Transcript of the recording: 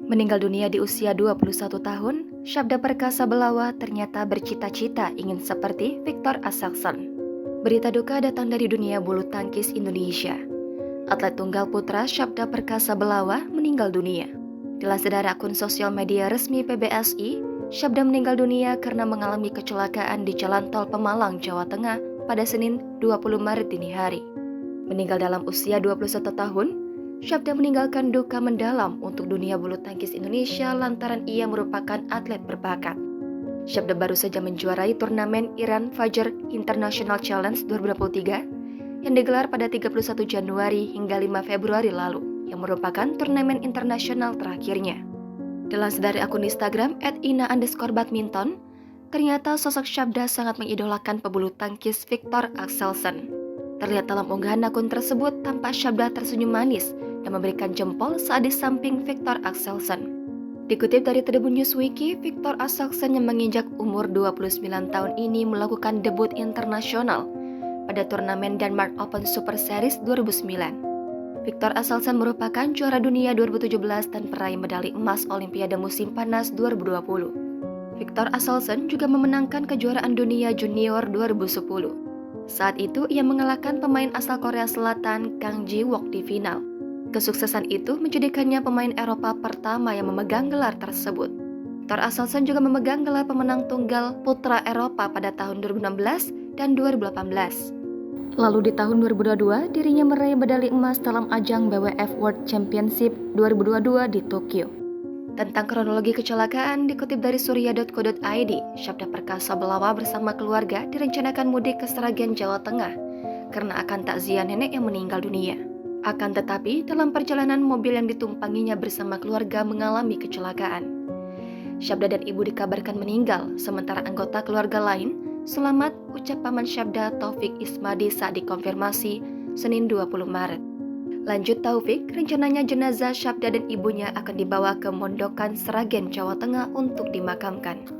Meninggal dunia di usia 21 tahun, Syabda Perkasa Belawa ternyata bercita-cita ingin seperti Viktor Axelsen. Berita duka datang dari dunia bulu tangkis Indonesia. Atlet tunggal putra Syabda Perkasa Belawa meninggal dunia. Dilansir dari akun sosial media resmi PBSI, Syabda meninggal dunia karena mengalami kecelakaan di Jalan Tol Pemalang, Jawa Tengah pada Senin 20 Maret dini hari. Meninggal dalam usia 21 tahun, Syabda meninggalkan duka mendalam untuk dunia bulu tangkis Indonesia lantaran ia merupakan atlet berbakat. Syabda baru saja menjuarai turnamen Iran Fajr International Challenge 2023 yang digelar pada 31 Januari hingga 5 Februari lalu, yang merupakan turnamen internasional terakhirnya. Dilansir dari akun Instagram @ina_badminton, ternyata sosok Syabda sangat mengidolakan pebulu tangkis Viktor Axelsen. Terlihat dalam unggahan akun tersebut tampak Syabda tersenyum manis dan memberikan jempol saat di samping Viktor Axelsen. Dikutip dari Tribun Newswiki, Viktor Axelsen yang menginjak umur 29 tahun ini melakukan debut internasional pada turnamen Denmark Open Super Series 2009. Viktor Axelsen merupakan juara dunia 2017 dan peraih medali emas Olimpiade musim panas 2020. Viktor Axelsen juga memenangkan kejuaraan dunia junior 2010. Saat itu ia mengalahkan pemain asal Korea Selatan Kang Ji-wook di final. Kesuksesan itu menjadikannya pemain Eropa pertama yang memegang gelar tersebut. Viktor Axelsen juga memegang gelar pemenang tunggal putra Eropa pada tahun 2016 dan 2018. Lalu di tahun 2022, dirinya meraih medali emas dalam ajang BWF World Championship 2022 di Tokyo. Tentang kronologi kecelakaan, dikutip dari surya.co.id, Syabda Perkasa Belawa bersama keluarga direncanakan mudik ke Sragen, Jawa Tengah karena akan takziah nenek yang meninggal dunia. Akan tetapi, dalam perjalanan mobil yang ditumpanginya bersama keluarga mengalami kecelakaan. Syabda dan ibu dikabarkan meninggal, sementara anggota keluarga lain selamat, ucap paman Syabda Taufik Ismadi saat dikonfirmasi Senin 20 Maret. Lanjut Taufik, rencananya jenazah Syabda dan ibunya akan dibawa ke Mondokan Sragen, Jawa Tengah untuk dimakamkan.